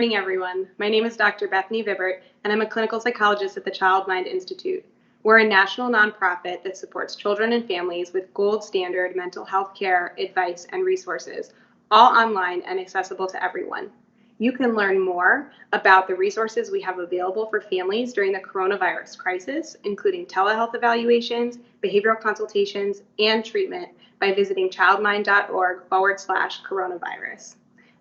Good morning, everyone. My name is Dr. Bethany Vibert, and I'm a clinical psychologist at the Child Mind Institute. We're a national nonprofit that supports children and families with gold standard mental health care, advice, and resources, all online and accessible to everyone. You can learn more about the resources we have available for families during the coronavirus crisis, including telehealth evaluations, behavioral consultations, and treatment by visiting childmind.org/coronavirus.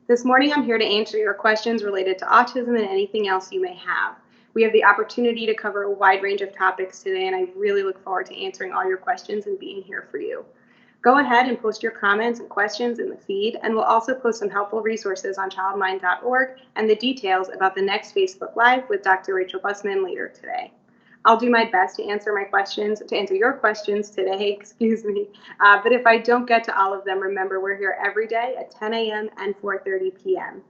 This morning, I'm here to answer your questions related to autism and anything else you may have. We have the opportunity to cover a wide range of topics today, and I really look forward to answering all your questions and being here for you. Go ahead and post your comments and questions in the feed, and we'll also post some helpful resources on childmind.org and the details about the next Facebook Live with Dr. Rachel Bussman later today. I'll do my best to answer your questions today, but if I don't get to all of them, remember we're here every day at 10 a.m. and 4:30 p.m.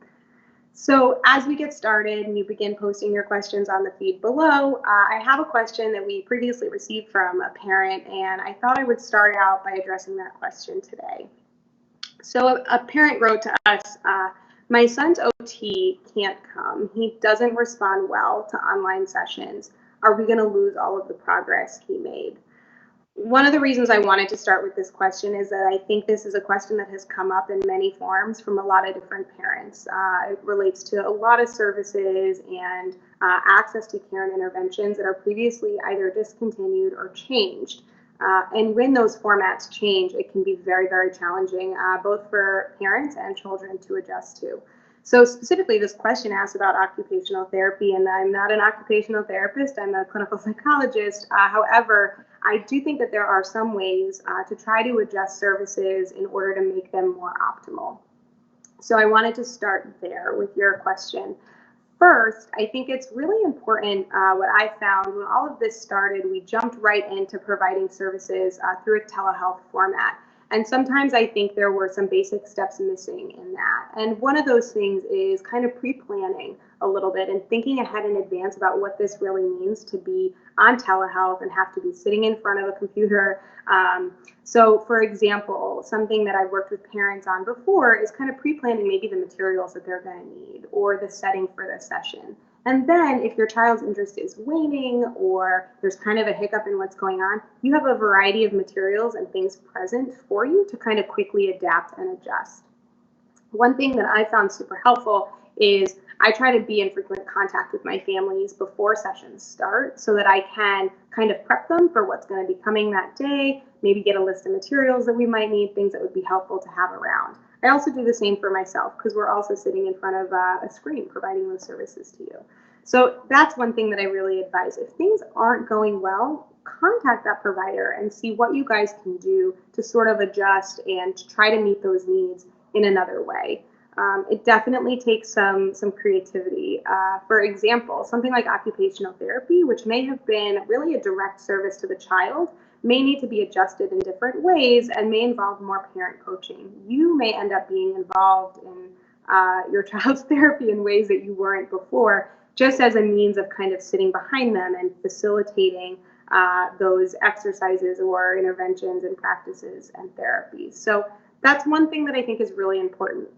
So as we get started and you begin posting your questions on the feed below, I have a question that we previously received from a parent, and I thought I would start out by addressing that question today. So a parent wrote to us, my son's OT can't come. He doesn't respond well to online sessions. Are we going to lose all of the progress he made? One of the reasons I wanted to start with this question is that I think this is a question that has come up in many forms from a lot of different parents. It relates to a lot of services and access to care and interventions that are previously either discontinued or changed. And when those formats change, it can be very, very challenging, both for parents and children to adjust to. So specifically, this question asks about occupational therapy, and I'm not an occupational therapist, I'm a clinical psychologist. However, I do think that there are some ways to try to adjust services in order to make them more optimal. So I wanted to start there with your question. First, I think it's really important, what I found when all of this started, we jumped right into providing services through a telehealth format. And sometimes I think there were some basic steps missing in that. And one of those things is kind of pre-planning a little bit and thinking ahead in advance about what this really means to be on telehealth and have to be sitting in front of a computer. So for example, something that I've worked with parents on before is kind of pre-planning maybe the materials that they're going to need or the setting for the session. And then if your child's interest is waning or there's kind of a hiccup in what's going on, you have a variety of materials and things present for you to kind of quickly adapt and adjust. One thing that I found super helpful is I try to be in frequent contact with my families before sessions start so that I can kind of prep them for what's going to be coming that day, maybe get a list of materials that we might need, things that would be helpful to have around. I also do the same for myself because we're also sitting in front of a screen providing those services to you. So that's one thing that I really advise. If things aren't going well, contact that provider and see what you guys can do to sort of adjust and to try to meet those needs in another way. It definitely takes some creativity. For example, something like occupational therapy, which may have been really a direct service to the child, may need to be adjusted in different ways and may involve more parent coaching. You may end up being involved in your child's therapy in ways that you weren't before, just as a means of kind of sitting behind them and facilitating those exercises or interventions and practices and therapies. So that's one thing that I think is really important.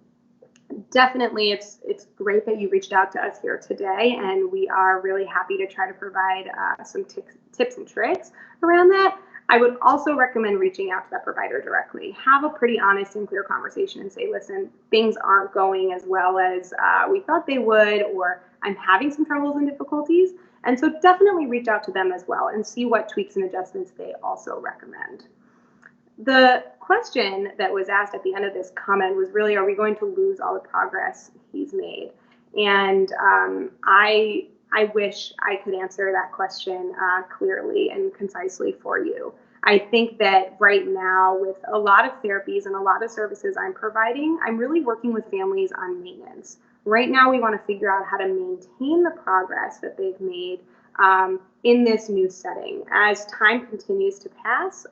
Definitely, it's great that you reached out to us here today, and we are really happy to try to provide some tips and tricks around that. I would also recommend reaching out to that provider directly. Have a pretty honest and clear conversation and say, listen, things aren't going as well as we thought they would, or I'm having some troubles and difficulties. And so definitely reach out to them as well and see what tweaks and adjustments they also recommend. The question that was asked at the end of this comment was really, are we going to lose all the progress he's made? And I wish I could answer that question clearly and concisely for you. I think that right now, with a lot of therapies and a lot of services I'm providing, I'm really working with families on maintenance. Right now, we want to figure out how to maintain the progress that they've made in this new setting. As time continues to pass,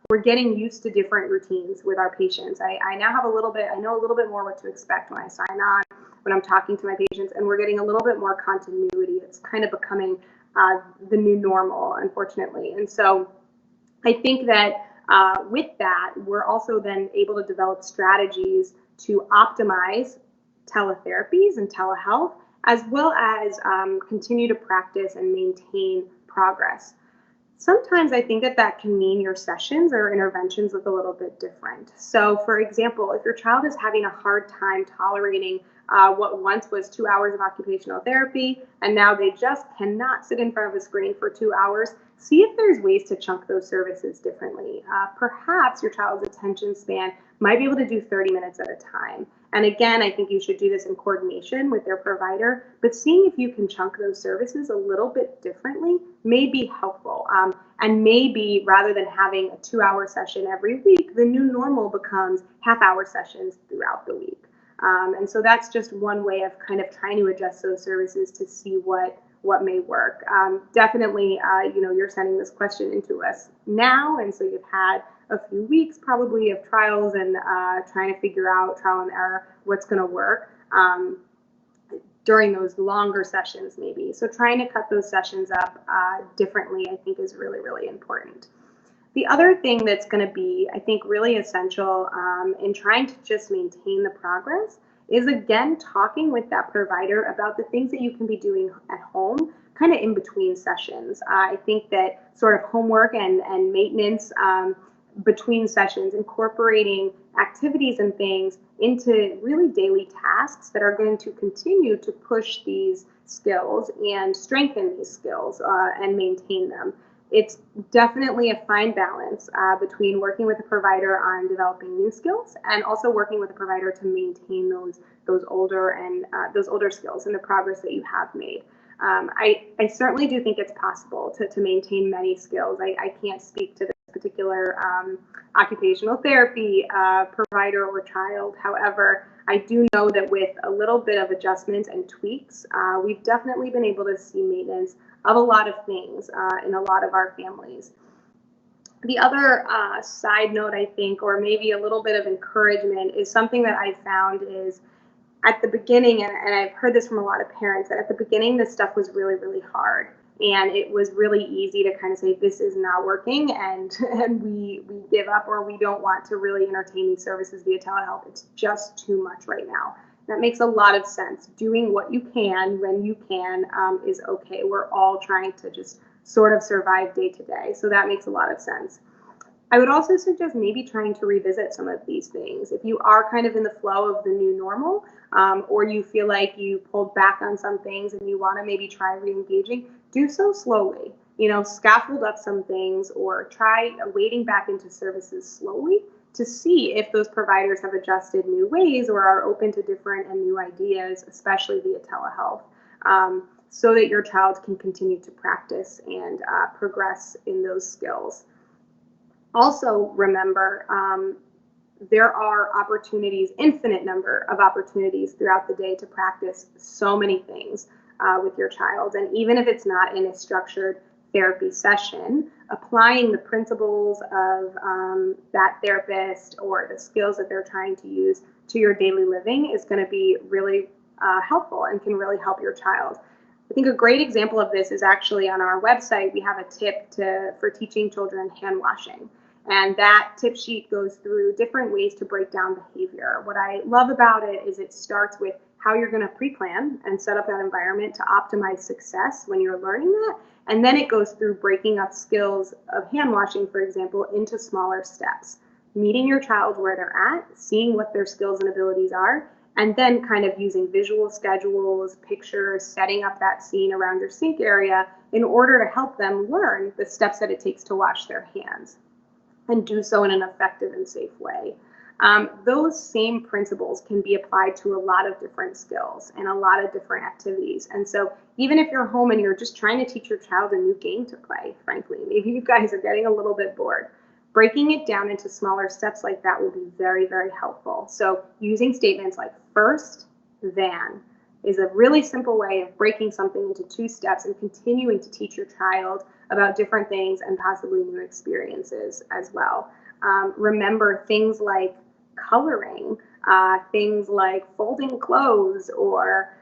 we're getting used to different routines with our patients. I now have I know a little bit more what to expect when I sign on, when I'm talking to my patients, and we're getting a little bit more continuity. It's kind of becoming the new normal, unfortunately. And so I think that with that, we're also then able to develop strategies to optimize teletherapies and telehealth, as well as continue to practice and maintain progress. Sometimes I think that can mean your sessions or interventions look a little bit different. So, for example, if your child is having a hard time tolerating what once was 2 hours of occupational therapy, and now they just cannot sit in front of a screen for 2 hours, see if there's ways to chunk those services differently. Perhaps your child's attention span might be able to do 30 minutes at a time. And again, I think you should do this in coordination with their provider, but seeing if you can chunk those services a little bit differently may be helpful. And maybe rather than having a 2 hour session every week, the new normal becomes half-hour sessions throughout the week. And so that's just one way of kind of trying to adjust those services to see what may work. Definitely, you're sending this question into us now, and so you've had a few weeks probably of trials and trying to figure out, trial and error, what's going to work during those longer sessions maybe. So trying to cut those sessions up differently, I think, is really, really important. The other thing that's going to be, I think, really essential in trying to just maintain the progress is, again, talking with that provider about the things that you can be doing at home, kind of in between sessions. I think that sort of homework and maintenance between sessions, incorporating activities and things into really daily tasks that are going to continue to push these skills and strengthen these skills and maintain them. It's definitely a fine balance between working with a provider on developing new skills and also working with a provider to maintain those older skills and the progress that you have made. I certainly do think it's possible to maintain many skills. I can't speak to this particular occupational therapy provider or child. However, I do know that with a little bit of adjustment and tweaks, we've definitely been able to see maintenance of a lot of things in a lot of our families. The other side note, I think, or maybe a little bit of encouragement, is something that I found is at the beginning, and I've heard this from a lot of parents, that at the beginning this stuff was really, really hard. And it was really easy to kind of say, this is not working, and we give up, or we don't want to really entertain these services via telehealth. It's just too much right now. That makes a lot of sense. Doing what you can when you can is okay. We're all trying to just sort of survive day to day. So that makes a lot of sense. I would also suggest maybe trying to revisit some of these things. If you are kind of in the flow of the new normal, or you feel like you pulled back on some things and you want to maybe try re-engaging, do so slowly. Scaffold up some things or try wading back into services slowly to see if those providers have adjusted new ways or are open to different and new ideas, especially via telehealth, so that your child can continue to practice and progress in those skills. Also, remember, there are opportunities, infinite number of opportunities throughout the day to practice so many things with your child. And even if it's not in a structured therapy session, applying the principles of that therapist or the skills that they're trying to use to your daily living is going to be really helpful and can really help your child. I think a great example of this is actually on our website. We have a tip for teaching children hand washing. And that tip sheet goes through different ways to break down behavior. What I love about it is it starts with how you're going to pre-plan and set up that environment to optimize success when you're learning that. And then it goes through breaking up skills of hand washing, for example, into smaller steps, meeting your child where they're at, seeing what their skills and abilities are, and then kind of using visual schedules, pictures, setting up that scene around your sink area in order to help them learn the steps that it takes to wash their hands and do so in an effective and safe way. Those same principles can be applied to a lot of different skills and a lot of different activities. And so even if you're home and you're just trying to teach your child a new game to play, frankly, maybe you guys are getting a little bit bored, breaking it down into smaller steps like that will be very, very helpful. So using statements like first, then is a really simple way of breaking something into 2 steps and continuing to teach your child about different things and possibly new experiences as well. Remember things like coloring, things like folding clothes, or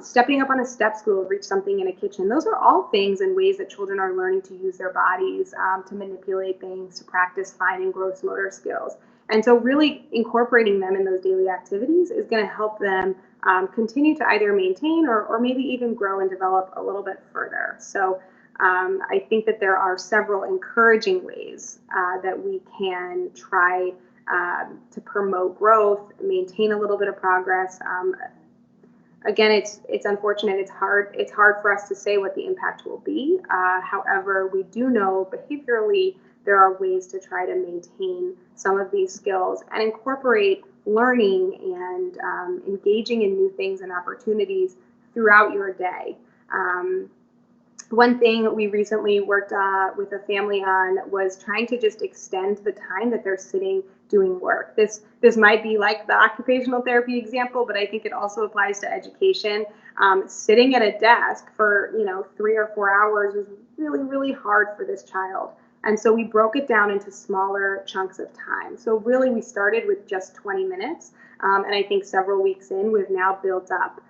stepping up on a step stool to reach something in a kitchen. Those are all things and ways that children are learning to use their bodies to manipulate things, to practice fine and gross motor skills. And so really incorporating them in those daily activities is going to help them continue to either maintain or maybe even grow and develop a little bit further. So I think that there are several encouraging ways that we can try to promote growth, maintain a little bit of progress. Again, it's unfortunate. It's hard for us to say what the impact will be. However, we do know behaviorally there are ways to try to maintain some of these skills and incorporate learning and engaging in new things and opportunities throughout your day. One thing we recently worked with a family on was trying to just extend the time that they're sitting doing work. This might be like the occupational therapy example, but I think it also applies to education. Sitting at a desk for 3 or 4 hours was really, really hard for this child. And so we broke it down into smaller chunks of time. So really we started with just 20 minutes. And I think several weeks in, we've now built up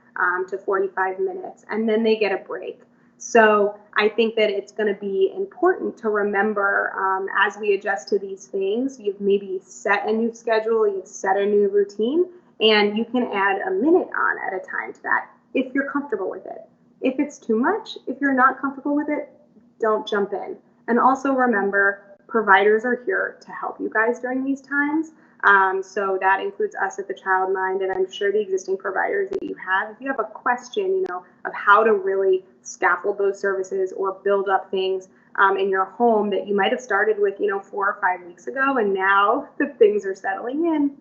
to 45 minutes. And then they get a break. So I think that it's going to be important to remember as we adjust to these things, you've maybe set a new schedule, you've set a new routine, and you can add a minute on at a time to that if you're comfortable with it. If it's too much, if you're not comfortable with it, don't jump in. And also remember, providers are here to help you guys during these times. So that includes us at the Child Mind, and I'm sure the existing providers that you have. If you have a question, of how to really scaffold those services or build up things in your home that you might have started with, 4 or 5 weeks ago, and now that things are settling in,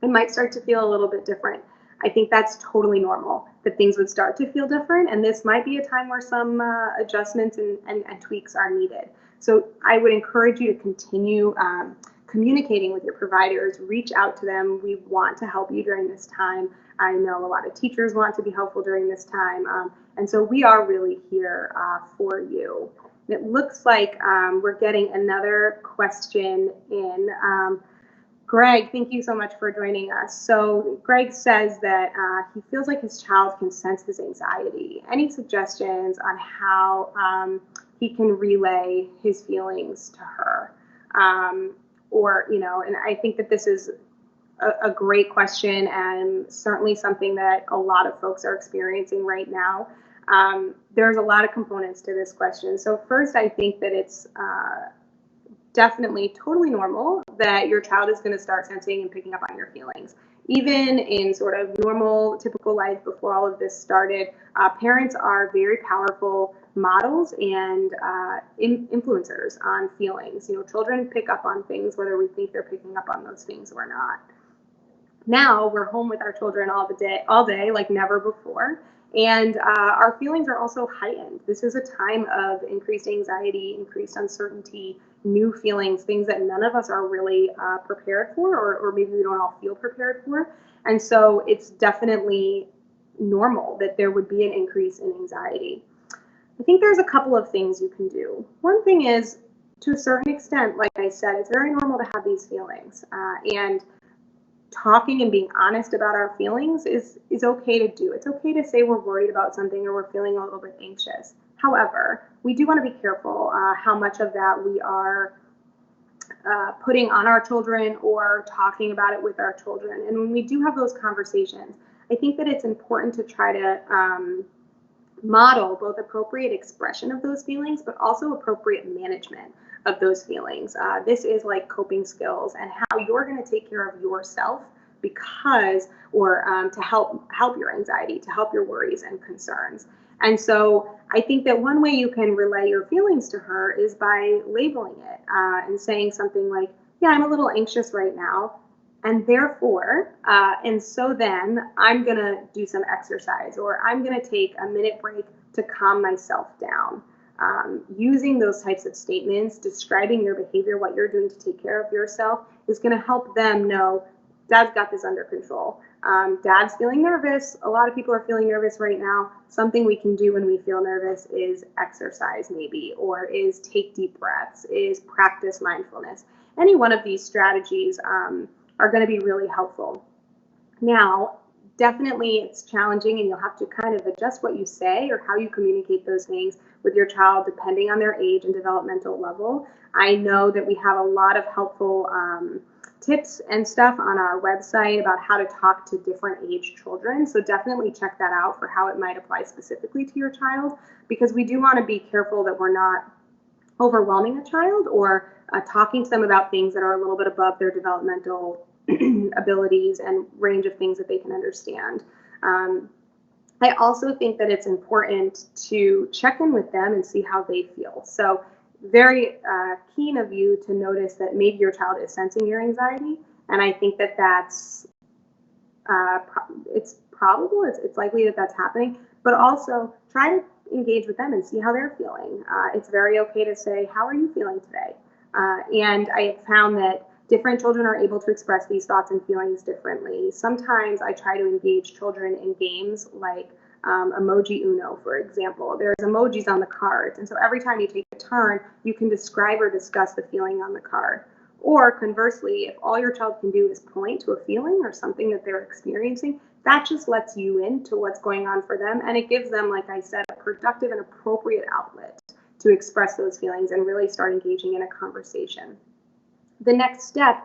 it might start to feel a little bit different. I think that's totally normal, that things would start to feel different, and this might be a time where some adjustments and tweaks are needed. So I would encourage you to continue communicating with your providers, reach out to them. We want to help you during this time. I know a lot of teachers want to be helpful during this time, and so we are really here for you. It looks like we're getting another question in. Greg, thank you so much for joining us. So Greg says that he feels like his child can sense his anxiety. Any suggestions on how he can relay his feelings to her? And I think that this is a great question and certainly something that a lot of folks are experiencing right now. There's a lot of components to this question. So first, I think that it's definitely totally normal that your child is going to start sensing and picking up on your feelings. Even in sort of normal, typical life before all of this started, parents are very powerful models and influencers on feelings. Children pick up on things whether we think they're picking up on those things or not. Now we're home with our children all day like never before. And our feelings are also heightened. This is a time of increased anxiety, increased uncertainty, new feelings, things that none of us are really prepared for, or maybe we don't all feel prepared for. And so it's definitely normal that there would be an increase in anxiety. I think there's a couple of things you can do. One thing is, to a certain extent, like I said, it's very normal to have these feelings. And talking and being honest about our feelings is okay to do. It's okay to say we're worried about something or we're feeling a little bit anxious. However, we do want to be careful how much of that we are putting on our children or talking about it with our children. And when we do have those conversations, I think that it's important to try to model both appropriate expression of those feelings, but also appropriate management of those feelings. This is like coping skills and how you're going to take care of yourself to help your anxiety, to help your worries and concerns. And so I think that one way you can relay your feelings to her is by labeling it and saying something like, yeah, I'm a little anxious right now. And therefore, and so then I'm going to do some exercise, or I'm going to take a minute break to calm myself down. Using those types of statements, describing your behavior, what you're doing to take care of yourself, is going to help them know Dad's got this under control. Dad's feeling nervous. A lot of people are feeling nervous right now. Something we can do when we feel nervous is exercise maybe, or is take deep breaths, is practice mindfulness. Any one of these strategies are going to be really helpful. Now, definitely it's challenging, and you'll have to kind of adjust what you say or how you communicate those things with your child depending on their age and developmental level. I know that we have a lot of helpful tips and stuff on our website about how to talk to different age children. So definitely check that out for how it might apply specifically to your child, because we do want to be careful that we're not overwhelming a child or talking to them about things that are a little bit above their developmental abilities and range of things that they can understand. I also think that it's important to check in with them and see how they feel. So very keen of you to notice that maybe your child is sensing your anxiety, and I think that that's it's probable, it's likely that that's happening, but also try to engage with them and see how they're feeling. It's very okay to say, how are you feeling today? And I have found that different children are able to express these thoughts and feelings differently. Sometimes I try to engage children in games like Emoji Uno, for example. There's emojis on the cards, and so every time you take a turn, you can describe or discuss the feeling on the card. Or conversely, if all your child can do is point to a feeling or something that they're experiencing, that just lets you into what's going on for them, and it gives them, like I said, a productive and appropriate outlet to express those feelings and really start engaging in a conversation. The next step,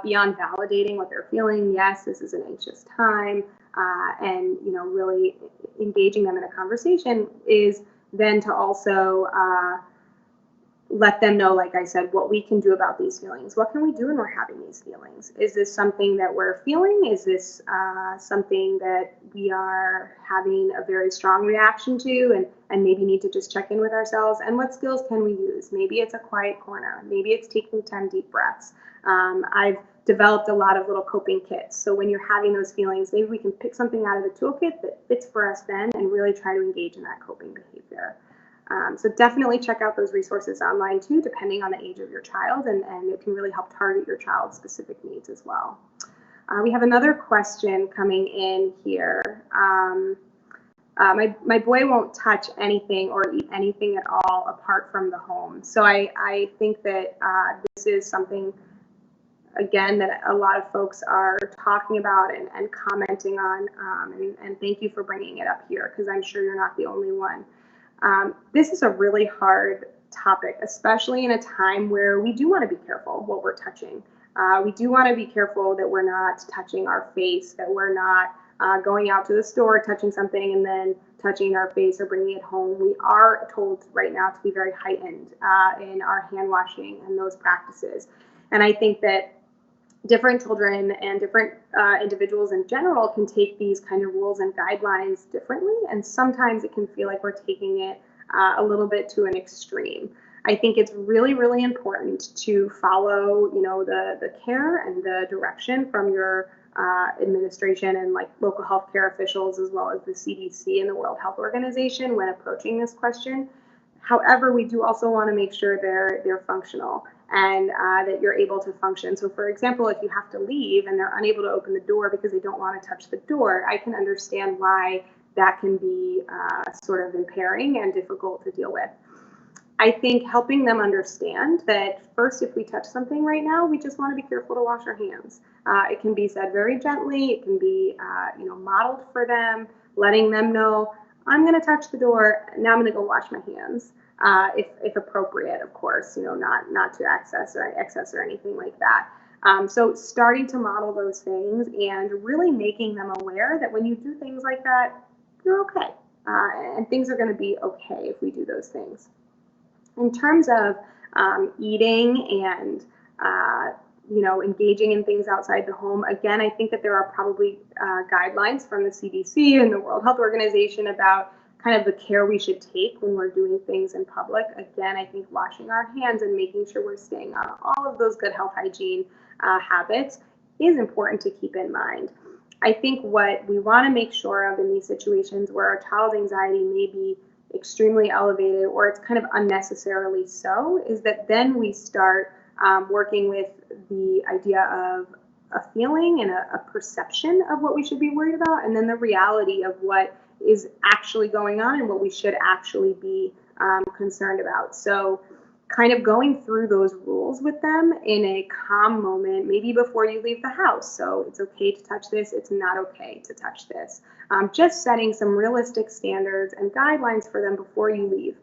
beyond validating what they're feeling, yes, this is an anxious time, and really engaging them in a conversation, is then to also let them know, like I said, what we can do about these feelings. What can we do when we're having these feelings? Is this something that we're feeling? Is this something that we are having a very strong reaction to and maybe need to just check in with ourselves? And what skills can we use? Maybe it's a quiet corner. Maybe it's taking 10 deep breaths. I've developed a lot of little coping kits. So when you're having those feelings, maybe we can pick something out of the toolkit that fits for us then and really try to engage in that coping behavior. So definitely check out those resources online too, depending on the age of your child, and it can really help target your child's specific needs as well. We have another question coming in here. My boy won't touch anything or eat anything at all apart from the home. So I think that this is something, again, that a lot of folks are talking about and commenting on, and thank you for bringing it up here, because I'm sure you're not the only one. This is a really hard topic, especially in a time where we do want to be careful what we're touching. We do want to be careful that we're not touching our face, that we're not going out to the store, touching something, and then touching our face or bringing it home. We are told right now to be very heightened in our hand washing and those practices. And I think that different children and different individuals in general can take these kind of rules and guidelines differently, and sometimes it can feel like we're taking it a little bit to an extreme. I think it's really, really important to follow, the care and the direction from your administration and like local health care officials, as well as the CDC and the World Health Organization when approaching this question. However, we do also want to make sure they're functional and that you're able to function. So for example, if you have to leave and they're unable to open the door because they don't want to touch the door, I can understand why that can be sort of impairing and difficult to deal with. I think helping them understand that first, if we touch something right now, we just want to be careful to wash our hands. It can be said very gently. It can be, modeled for them, letting them know, I'm going to touch the door. Now I'm going to go wash my hands, if appropriate, of course, not to excess or anything like that. So starting to model those things and really making them aware that when you do things like that, you're okay. And things are going to be okay if we do those things. In terms of eating and, engaging in things outside the home, again, I think that there are probably guidelines from the CDC and the World Health Organization about kind of the care we should take when we're doing things in public. Again, I think washing our hands and making sure we're staying on all of those good health hygiene habits is important to keep in mind. I think what we want to make sure of in these situations where our child's anxiety may be extremely elevated or it's kind of unnecessarily so, is that then we start working with the idea of a feeling and a perception of what we should be worried about, and then the reality of what is actually going on and what we should actually be concerned about. So kind of going through those rules with them in a calm moment, maybe before you leave the house. So it's okay to touch this, it's not okay to touch this. Just setting some realistic standards and guidelines for them before you leave.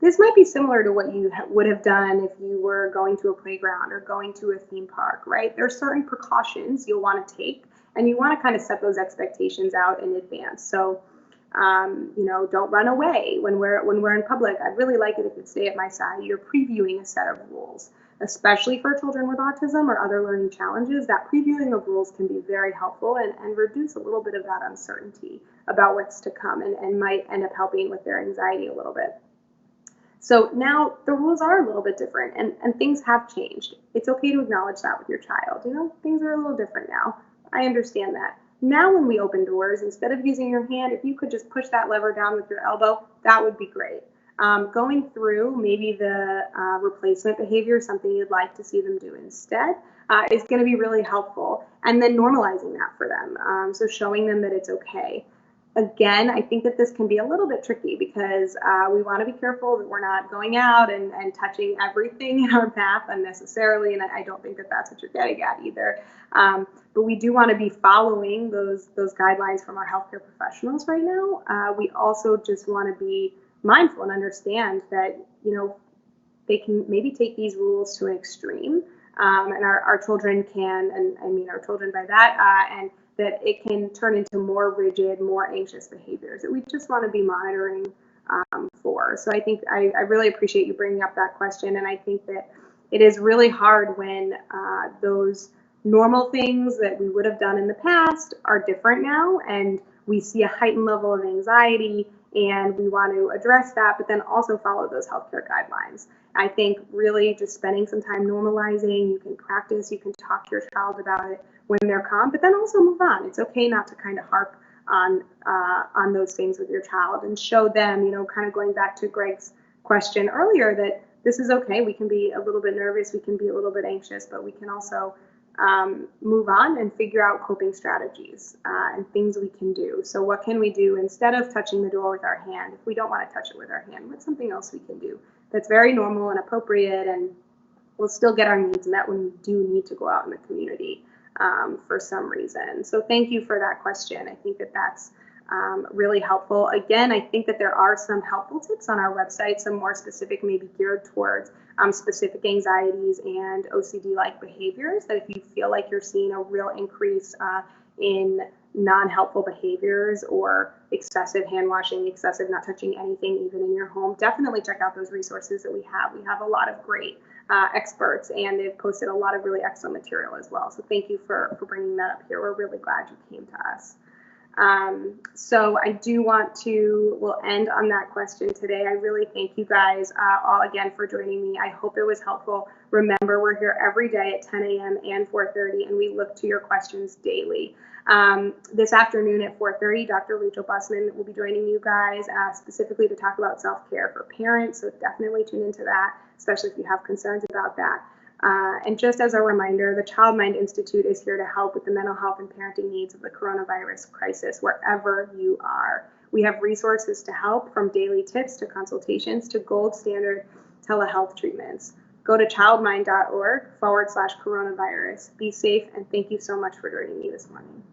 This might be similar to what you would have done if you were going to a playground or going to a theme park, right? There are certain precautions you'll want to take, and you want to kind of set those expectations out in advance. So, don't run away when we're in public. I'd really like it if you'd stay at my side. You're previewing a set of rules, especially for children with autism or other learning challenges. That previewing of rules can be very helpful and reduce a little bit of that uncertainty about what's to come and might end up helping with their anxiety a little bit. So now the rules are a little bit different and things have changed. It's okay to acknowledge that with your child. Things are a little different now. I understand that. Now when we open doors, instead of using your hand, if you could just push that lever down with your elbow, that would be great. Going through maybe the replacement behavior, something you'd like to see them do instead, is going to be really helpful. And then normalizing that for them. So showing them that it's okay. Again, I think that this can be a little bit tricky because we want to be careful that we're not going out and touching everything in our path unnecessarily, and I don't think that that's what you're getting at either. But we do want to be following those guidelines from our healthcare professionals right now. We also just want to be mindful and understand that they can maybe take these rules to an extreme, and our children can, and I mean our children by that, and that it can turn into more rigid, more anxious behaviors that we just want to be monitoring for. So I think I really appreciate you bringing up that question. And I think that it is really hard when those normal things that we would have done in the past are different now, and we see a heightened level of anxiety, and we want to address that, but then also follow those healthcare guidelines. I think really just spending some time normalizing, you can practice, you can talk to your child about it when they're calm, but then also move on. It's okay not to kind of harp on those things with your child and show them, kind of going back to Greg's question earlier, that this is okay. We can be a little bit nervous, we can be a little bit anxious, but we can also move on and figure out coping strategies and things we can do. So what can we do instead of touching the door with our hand? If we don't want to touch it with our hand, what's something else we can do that's very normal and appropriate, and we'll still get our needs met when we do need to go out in the community for some reason. So thank you for that question. I think that that's really helpful. Again, I think that there are some helpful tips on our website, some more specific, maybe geared towards specific anxieties and OCD-like behaviors, that if you feel like you're seeing a real increase in non-helpful behaviors or excessive hand washing, excessive not touching anything even in your home, definitely check out those resources that we have. We have a lot of great experts, and they've posted a lot of really excellent material as well. So thank you for bringing that up here. We're really glad you came to us. So I do want to, we'll end on that question today. I really thank you guys all again for joining me. I hope it was helpful. Remember, we're here every day at 10 a.m. and 4:30, and we look to your questions daily. This afternoon at 4:30, Dr. Rachel Bussman will be joining you guys specifically to talk about self-care for parents, so definitely tune into that, especially if you have concerns about that. And just as a reminder, the Child Mind Institute is here to help with the mental health and parenting needs of the coronavirus crisis wherever you are. We have resources to help, from daily tips to consultations to gold standard telehealth treatments. Go to childmind.org/coronavirus. Be safe, and thank you so much for joining me this morning.